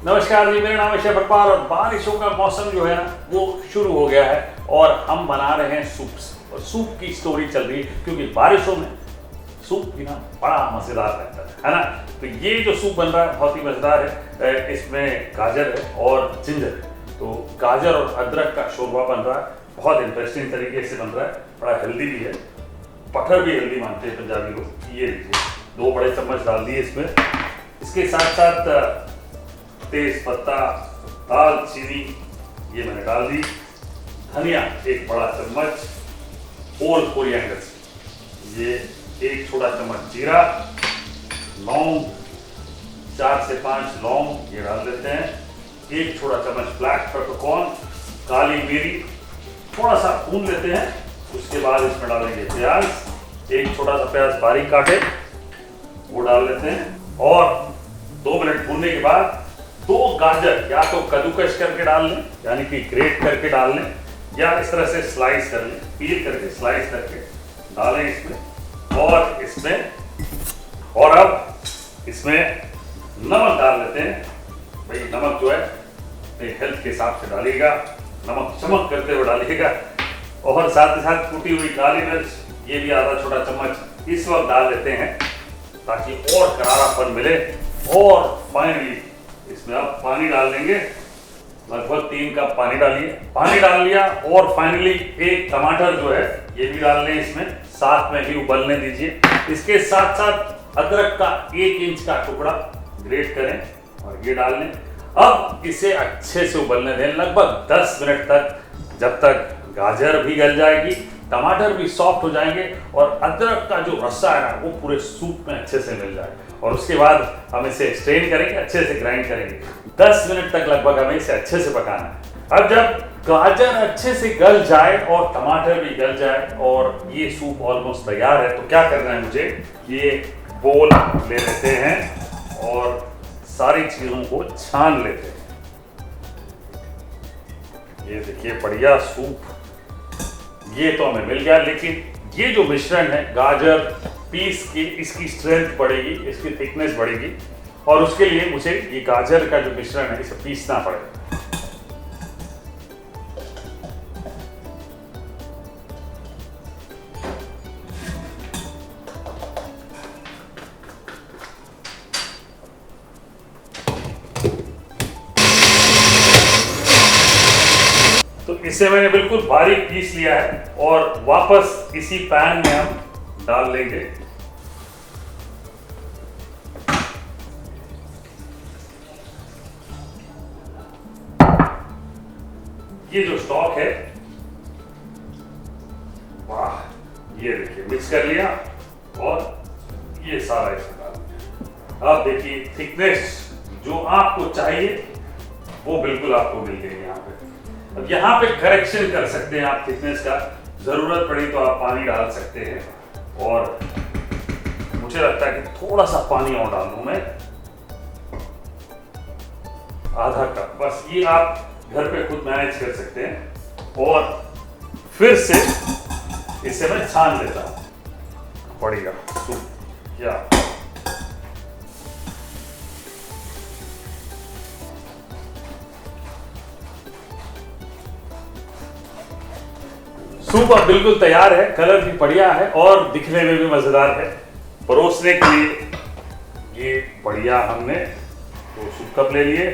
नमस्कार जी, मेरा नाम है शेफ अकबर और बारिशों का मौसम जो है ना वो शुरू हो गया है और हम बना रहे हैं सूप। और सूप की स्टोरी चल रही है क्योंकि बारिशों में सूप पीना बड़ा मज़ेदार रहता है ना। तो ये जो सूप बन रहा है बहुत ही मज़ेदार है। इसमें गाजर है और जिंजर है। तो गाजर और अदरक का शोरबा बन रहा है, बहुत इंटरेस्टिंग तरीके से बन रहा है, बड़ा हेल्दी भी है। बटर भी हेल्दी मानते हैं पंजाबी लोग। ये लीजिए 2 बड़े चम्मच डाल दिए इसमें। इसके साथ साथ तेज पत्ता, दालचीनी ये मैंने डाल दी, धनिया 1 बड़ा चम्मच, होल कोरिएंडर ये 1 छोटा चम्मच, जीरा, लौंग 4 से 5 लौंग ये डाल देते हैं, 1 छोटा चम्मच ब्लैक पेपरकॉर्न, काली मिर्च थोड़ा सा भून लेते हैं। उसके बाद इसमें डालेंगे प्याज, 1 छोटा सा प्याज बारीक काटे वो डाल लेते हैं और 2 मिनट भूनने के बाद 2 गाजर या तो कद्दूकस करके डाल लें, यानी कि ग्रेट करके डाल लें, या इस तरह से स्लाइस कर लें, पील करके स्लाइस करके डालें इसमें। और अब इसमें नमक डाल लेते हैं। भाई नमक जो है हेल्थ के हिसाब से डालिएगा, नमक चमक करते हुए डालिएगा। और साथ ही साथ कुटी हुई काली मिर्च ये भी आधा छोटा चम्मच इस वक्त डाल देते हैं ताकि और करारापन मिले। और फाइनली इसमें आप पानी डाल देंगे, लगभग 3 कप पानी डालिए। पानी डाल लिया और फाइनली 1 टमाटर जो है ये भी डाल लें इसमें, साथ में ही उबलने दीजिए। इसके साथ साथ अदरक का 1 इंच का टुकड़ा ग्रेट करें और ये डाल लें। अब इसे अच्छे से उबलने दें लगभग 10 मिनट तक, जब तक गाजर भी गल जाएगी, टमाटर भी सॉफ्ट हो जाएंगे और अदरक का जो रस्सा है ना वो पूरे सूप में अच्छे से मिल जाएगा। और उसके बाद हम इसे स्ट्रेन करेंगे, अच्छे से ग्राइंड करेंगे। 10 मिनट तक लगभग हमें इसे अच्छे से पकाना है। अब जब गाजर अच्छे से गल जाए और टमाटर भी गल जाए और ये सूप ऑलमोस्ट तैयार है, तो क्या करना है मुझे, ये बोल ले लेते हैं और सारी चीज़ों को छान लेते हैं। ये देखिए बढ़िया सूप ये तो हमें मिल गया, लेकिन ये जो मिश्रण है गाजर पीस की, इसकी स्ट्रेंथ बढ़ेगी, इसकी थिकनेस बढ़ेगी और उसके लिए मुझे ये गाजर का जो मिश्रण है इसे पीसना पड़ेगा। तो इसे मैंने बिल्कुल बारीक पीस लिया है और वापस इसी पैन में हम डाल लेंगे। ये जो स्टॉक है, वाह, ये देखिए मिक्स कर लिया और ये सारा इसमें डाल दिया। अब देखिए थिकनेस जो आपको चाहिए वो बिल्कुल आपको मिल गई यहाँ पे। अब यहाँ पे करेक्शन कर सकते हैं आप थिकनेस का, जरूरत पड़ी तो आप पानी डाल सकते हैं और मुझे लगता है कि थोड़ा सा पानी और डाल दूं मैं, आधा कप बस। ये आप घर पे खुद मैनेज कर सकते हैं। और फिर से इसे मैं छान लेता हूं। बढ़िया सूप क्या सूप अब बिल्कुल तैयार है, कलर भी बढ़िया है और दिखने में भी मजेदार है। परोसने के लिए ये बढ़िया हमने 2 सूप कप ले लिए।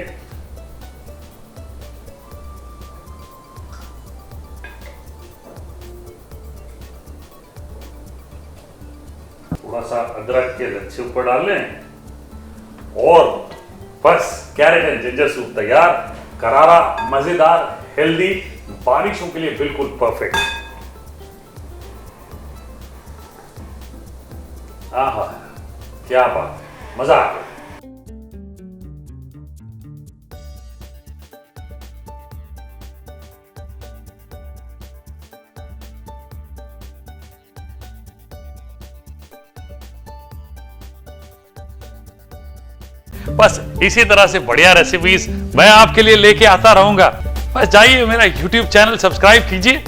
थोड़ा सा अदरक के लच्छे ऊपर डाल लें और बस कैरेट एंड जिंजर सूप तैयार। करारा, मजेदार, हेल्दी, बारिशों के लिए बिल्कुल परफेक्ट। आहा, क्या बात है, मजा आ गया। बस इसी तरह से बढ़िया रेसिपीज मैं आपके लिए लेके आता रहूंगा। बस जाइए मेरा YouTube चैनल सब्सक्राइब कीजिए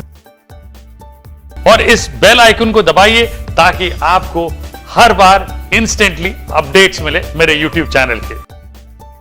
और इस बेल आइकन को दबाइए ताकि आपको हर बार इंस्टेंटली अपडेट्स मिले मेरे YouTube चैनल के।